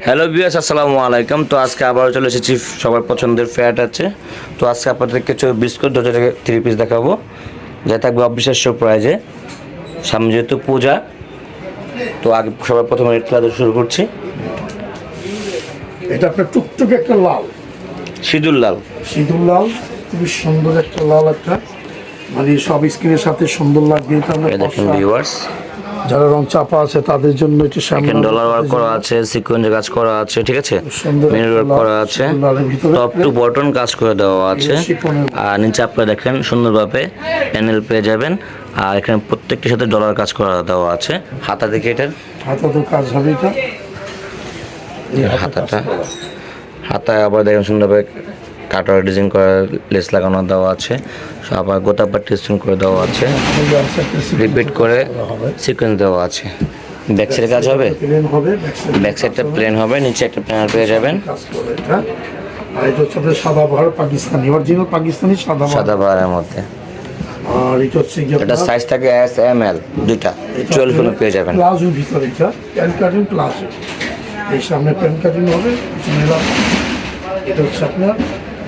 Hello viewers, আসসালামু আলাইকুম। তো আজকে আবারও চলে এসেছি সবার পছন্দের ফ্যাট আছে। তো আজকে আপনাদের কিছু বিস্কুট 3 পিস দেখাবো, যা থাকবে অবিশ্বাস্য প্রাইজে। সামনে যেহেতু পূজা, তো আগে সবার প্রথমে রেড কালার শুরু করছি। এটা আপনার টুকটুকে একটা লাল, সিঁদুর লাল। সিঁদুর লাল, খুবই সুন্দর একটা লাল, একটা মানে সব স্কিনের সাথে সুন্দর লাগবে। এটা আমরা এই দেখেন ভিউয়ার্স, যারা রং চাপা আছে তাদের জন্য এটা সামনে এখানে ডলার ওয়ার্ক করা আছে, সিকোয়েন্সের কাজ করা আছে, ঠিক আছে, সুন্দর মিরর ওয়ার্ক করা আছে, টপ টু বটন কাজ করে দেওয়া আছে। আর নিচে আপনারা দেখেন সুন্দরভাবে প্যানেল পেয়ে যাবেন। আর এখানে প্রত্যেকটির সাথে ডলার কাজ করা দেওয়া আছে। হাতা দেখে এটার হাতা তো কাজ হবে। এটা হাতাটা, হাতায় আবার দেখেন সুন্দরভাবে কাটার ডিজাইন করা, লেস লাগানো দেওয়া আছে, আবার গোটা পাট্টি স্টোন করে দেওয়া আছে, রিপিট করে সিকোয়েন্স দেওয়া আছে। ব্যাক সাইডে কাজ হবে, প্লেন হবে, ব্যাক সাইডটা প্লেন হবে, নিচে একটা প্যানেল পেয়ে যাবেন। কাজ করে এটা। আর এটা হচ্ছে আপনার সাদা বাহার পাকিস্তানি, অরিজিনাল পাকিস্তানি সাদা বাহারের মধ্যে। আর এটা হচ্ছে এটা সাইজ থাকে এস এম এল দুইটা, 12 গুলো পেয়ে যাবেন। প্লাজো ভিতরে এটা প্যান কাটিং প্লাজো, এই সামনে প্যান কাটিং হবে, পিছনে এটা হচ্ছে আপনার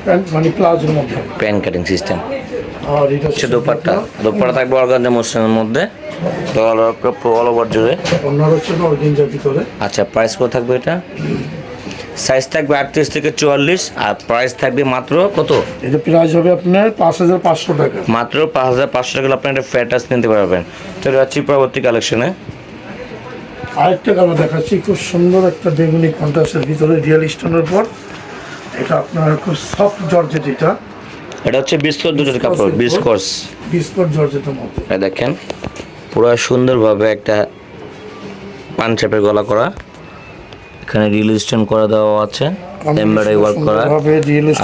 প্যান্ট মানে প্লাজোর মধ্যে প্যান কাটিং সিস্টেম। আর এটা হচ্ছে দোপাট্টা, দোপাট্টা থাকবে অর্গানজা মসলিনের মধ্যে, অল ওভার জুড়ে। অন্যান্য হচ্ছে অর্গেঞ্জার ভিতরে। আচ্ছা, প্রাইস কত থাকবে এটা? সাইজ থাকবে 38 থেকে 44, আর প্রাইস থাকবে মাত্র কত? এটা প্রাইস হবে আপনার 5,500 টাকা। মাত্র 5,500 টাকা আপনি একটা ফ্যাটাস নিতে পারবেন। চলে যাচ্ছি পরবর্তী কালেকশনে। আরেকটা কালার দেখাচ্ছি, খুব সুন্দর একটা বেগুনি কন্ট্রাস্টের ভিতরে রিয়েল স্টোনের পর। এটা আপনার খুব সফট জর্জেট। এটা হচ্ছে বিস্কুট দুটোর কাপড়, বিস্কুট জর্জেটের মধ্যে। এটা দেখেন পুরো সুন্দরভাবে একটা পান শেপের গলা করা, এখানে রিল স্টোন করে দেওয়া আছে, এমব্রয়ডারি ওয়ার্ক করা।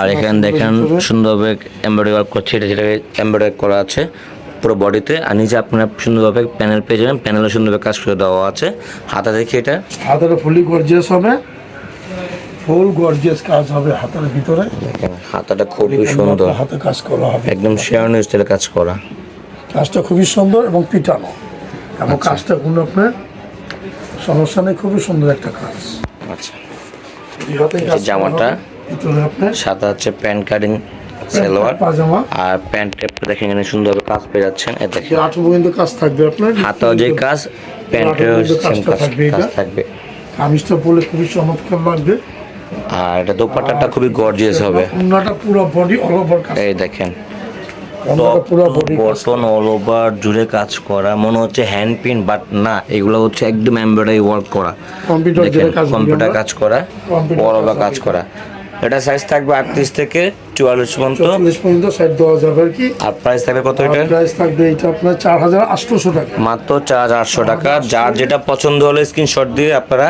আর এখানে দেখেন সুন্দরভাবে এমব্রয়ডারি ওয়ার্ক করছে, যেটা এমব্রয়ডারি করা আছে পুরো বডিতে। আর নিচে আপনারা সুন্দরভাবে প্যানেল পেয়ে যাবেন, প্যানেলে সুন্দরভাবে কাজ করে দেওয়া আছে। হাতা দেখি, এটা হাতাটা ফুলি গর্জিয়াস হবে, ফুল গর্জিয়াস কাজ হবে হাতের ভিতরে। দেখেন হাতাটা খুবই সুন্দর, হাতে কাজ করা হবে, একদম শেয়ারন স্টাইলে কাজ করা। কাজটা খুবই সুন্দর এবং পিটানো, এবং কাজটা কোনো আপনার সমস্যা নেই, খুবই সুন্দর একটা কাজ। আচ্ছা, এই জামাটা ভিতরে আপনার সাদা হচ্ছে প্যান্ট কাটিং সালোয়ার, পাজামা, আর প্যান্ট টেপটা দেখেন এখানে সুন্দরভাবে কাজ পেয়ে যাচ্ছেন। এ দেখেন 8 পর্যন্ত কাজ থাকবে আপনার, হাতাও যে কাজ, প্যান্টেও সেম কাজ থাকবে। কামিজটা পরলে খুবই চমৎকার লাগবে। আর এটা দোপাট্টাটা খুবই গর্জিয়াস হবে। ওন্নাটা পুরো বডি অল ওভার কাজ, এই দেখেন ওন্নাটা পুরো বডি বটন অল ওভার জুড়ে কাজ করা, মনে হচ্ছে হ্যান্ড প্রিন্ট, বাট না, এগুলো হচ্ছে একদম এমব্রয়ডারি ওয়ার্ক করা, কম্পিউটার কাজ করা, অল ওভার কাজ করা। এটা সাইজ থাকবে 38 থেকে 44 পর্যন্ত সাইড দেওয়া যাবে আর কি। আর প্রাইস থাকবে কত? এটা প্রাইস থাকবে এটা আপনার 4,800 টাকা, মাত্র 4,800 টাকা। যার যেটা পছন্দ হলে স্ক্রিনশট দিয়ে আপনারা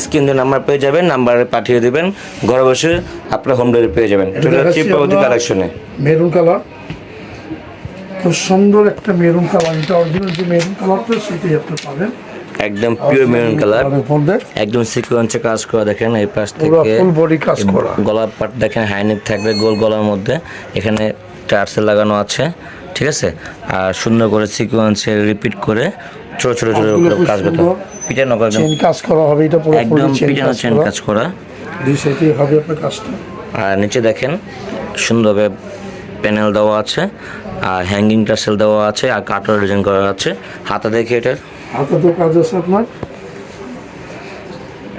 স্ক্রিন দিয়ে নাম্বার পেয়ে যাবেন, নাম্বারে পাঠিয়ে দিবেন, ঘরে বসে আপনারা হোম ডেলিভারি পেয়ে যাবেন। চলে যাচ্ছি পরবর্তী কালেকশনে। মেরুন কালার, খুব সুন্দর একটা মেরুন কালার। এটা অরিজিনাল যে মেরুন কালারটা সেটাই আপনি পাবেন, একদম পিওর মেরুন কালার, একদম সিকোয়েন্সে কাজ করা। দেখেন এই পাশ থেকে ফুল বডি কাজ করা, গলার পাট দেখেন হাইনেক থাকবে গোল গলার মধ্যে, এখানে টার্সেল লাগানো আছে, ঠিক আছে। আর সুন্দর করে সিকোয়েন্সে রিপিট করে ছোট ছোট ছোট কাজ করতে, পিটানো কাজ করা হবে। এটা পুরো একদম পিটানো চেন কাজ করা, দুই সাইডে হবে আপনার কাজটা। আর নিচে দেখেন সুন্দরভাবে প্যানেল দেওয়া আছে, আর হ্যাঙ্গিং টার্সেল দেওয়া আছে, আর কাটার ডিজাইন করা আছে। হাতা দেখে এটার হাতে তো কাজ আছে আপনার,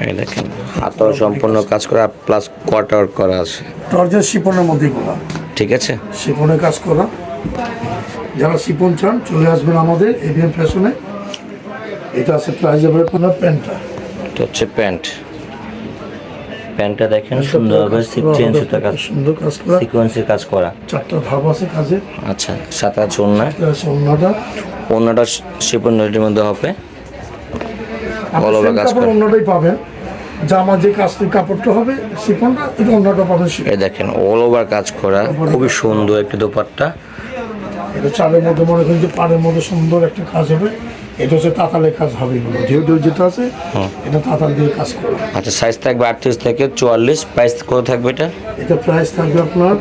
এই দেখেন হাতাও সম্পূর্ণ কাজ করা, প্লাস কোয়ার্টার করা আছে, টর্জের শিপনের মধ্যে গুলা, ঠিক আছে, শিপনে কাজ করা। যারা শিপন চান চলে আসবেন আমাদের এভিএম ফ্যাশনে। এটা আছে প্রাইস হবে আপনার প্যান্টটা, এটা হচ্ছে প্যান্টটা দেখেন সুন্দরভাবে সিকোয়েন্সে কাজ, সুন্দর কাজ করা, সিকোয়েন্সে কাজ করা, 4টা ধাপ আছে কাজে। আচ্ছা, সাথে আছে ওড়না, ওড়নাটা শিপন নেটের মধ্যে হবে, অল ওভার কাজ করা। অন্যটাই পাবেন, জামা যে কাজটির কাপড়টা হবে শিপনটা, এটা অন্যটা পাবেন। এই দেখেন অল ওভার কাজ করা, খুবই সুন্দর একটা দোপাট্টা। এটা চালের মধ্যে মনে করেন যে পাড়ের মধ্যে সুন্দর একটা কাজ হবে। এটা হচ্ছে তাঁতালের কাজ হবে, এগুলো ঢেউ ঢেউ যেটা আছে এটা তাঁতাল দিয়ে কাজ করা। আচ্ছা, সাইজ থাকবে 38 থেকে 44, প্রাইস কত থাকবে এটা? এটা প্রাইস থাকবে আপনার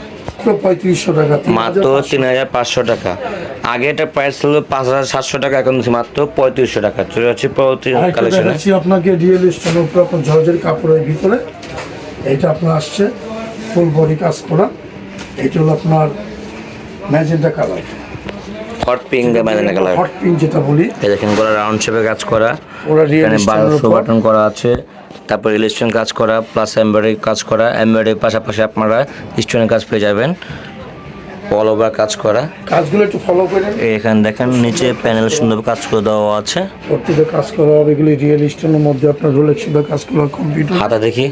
মাত্র 3500 টাকা, মাত্র 3500 টাকা। আগে এটা প্রাইস ছিল 5700 টাকা, এখন মাত্র 3500 টাকা। চলে যাচ্ছে পরবর্তী কালেকশনে। দেখাচ্ছি আপনাকে রিয়েল স্টোনের উপর আপনার জর্জের কাপড়ের ভিতরে। এইটা আপনার আসছে ফুল বডি কাজ করা। এটা হলো আপনার magenta colour, hot pink magenta colour, hot pink যেটা বলি। এই দেখেন গলা রাউন্ড শেপে কাজ করা, ওরা রিয়েল এখানে স্টোনের 1200 উপর বাটন করা আছে, তারপর ইলাস্ট্রেশন কাজ করা প্লাস এমব্রয়ডারি কাজ করা। এমব্রয়ডারির পাশাপাশি আপনারা স্টোনের কাজ পেয়ে যাবেন, অল ওভার কাজ করা। কাজগুলো একটু ফলো করেন। এখানে দেখেন নিচে প্যানেল সুন্দর কাজ করে দেওয়া আছে, প্রত্যেকটা কাজ করা হবে। এগুলি রিয়েল স্টোনের মধ্যে আপনার রোলেক্স সুন্দর কাজ করা কম্পিউটার। হাতা দেখি,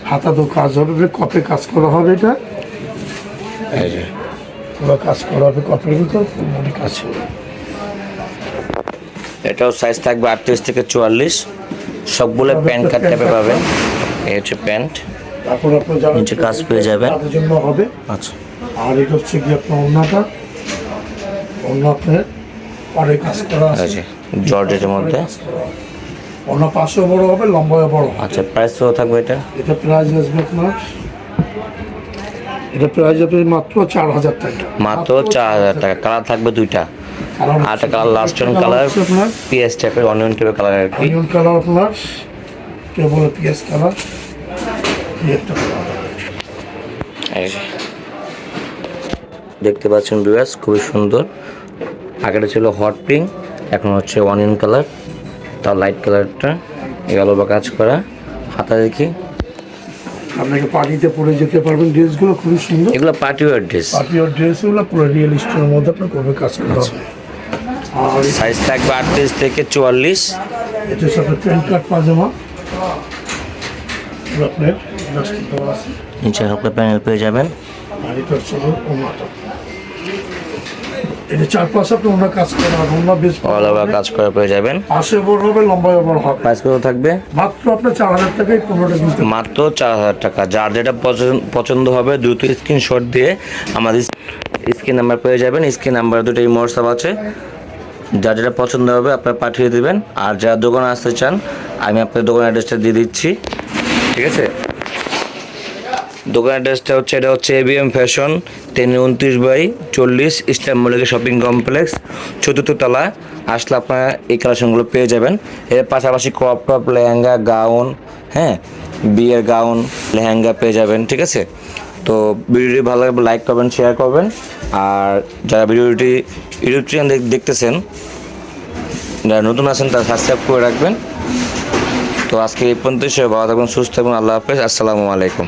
হাতা তো কাজ হবে, কপে কাজ করা হবে। এটা এই যে পুরো কাজ করা হবে কপের ভিতর, ফুল বডি কাজ হবে। এটাও সাইজ থাকবে 38 থেকে 44। সবগুলো প্যান্ট কাট টাইপে পাবেন। এই হচ্ছে প্যান্ট, তারপর আপনার যারা নিচে কাজ পেয়ে যাবেন। তাদের জন্য হবে। আচ্ছা, আর এটা হচ্ছে কি আপনার ওড়নাটা, ওড়না আপনার পরে কাজ করা আছে। আছে জর্জেটের মধ্যে। ওড়না পাশেও বড় হবে, লম্বায় বড় হবে। আচ্ছা, প্রাইস তো থাকবে এটা? এটা প্রাইস আসবে আপনার, এটা প্রাইস আসবে মাত্র 4000 টাকা। মাত্র 4000 টাকা। কালার থাকবে দুইটা, আর একটা কালার লাস্ট কালার আপনার পিএস টাইপের, অনিয়ন টাইপের কালার আর কি। অনিয়ন কালার আপনার কেবল পিএস কালার, এই একটা কালার। এই যে দেখতে পাচ্ছেন ভিউয়ার্স, খুবই সুন্দর। আগেটা ছিল হট পিঙ্ক, এখন হচ্ছে অনিয়ন কালার, তাও লাইট কালারটা। এগুলো বা কাজ করা। হাতা দেখি, আপনাকে পার্টিতে পরে যেতে পারবেন। ড্রেসগুলো খুবই সুন্দর, এগুলো party war dress. Party war ড্রেসগুলো পুরো রিয়েল স্টোনের মধ্যে আপনার কবে কাজ করা হবে। আর সাইজ থাকবে 38 থেকে 44। এটার সাথে প্যান্ট কাট পাজামা, এগুলো আপনার ইলাস্টিক দেওয়া আছে। নিচে হালকা প্যানেল পেয়ে যাবেন। আর এটা হচ্ছে ওড়নাটা, এটা চারপাশে আপনি ওনার কাজ করা হবে। ওনার বেশ অল ওভার কাজ করা পেয়ে যাবেন। পাশে বড় হবে, লম্বায় বড় হবে। প্রাইস কত থাকবে? মাত্র আপনার 4000 টাকায় 15টা কিনতে পারবেন। মাত্র 4000 টাকা। যার যেটা পছন্দ হবে দ্রুত স্ক্রিনশট দিয়ে আমাদের স্ক্রিন নাম্বার পেয়ে যাবেন। স্ক্রিন নাম্বার দুটোই হোয়াটসঅ্যাপ আছে, যার যেটা পছন্দ হবে আপনারা পাঠিয়ে দেবেন। আর যারা দোকানে আসতে চান, আমি আপনার দোকান অ্যাড্রেসটা দিয়ে দিচ্ছি, ঠিক আছে? দোকান অ্যাড্রেসটা হচ্ছে, এটা হচ্ছে ABM fashion 329/40 eastern Mallika shopping complex, 4th তলা। আসলে আপনারা এই কালেকশনগুলো পেয়ে যাবেন। এর পাশাপাশি ক্রপ টপ, লেহেঙ্গা, গাউন, হ্যাঁ বিয়ের গাউন, লেহেঙ্গা পেয়ে যাবেন, ঠিক আছে? তো ভিডিওটি ভালো লাগবে লাইক করবেন, শেয়ার করবেন। আর যারা ভিডিওটি ইউটিউব চ্যানেল দেখতেছেন, যারা নতুন আছেন তারা সাবস্ক্রাইব করে রাখবেন। তো আজকে এই পর্যন্ত, ভালো থাকবেন, সুস্থ থাকবেন। আল্লাহ হাফেজ, আসসালামু আলাইকুম।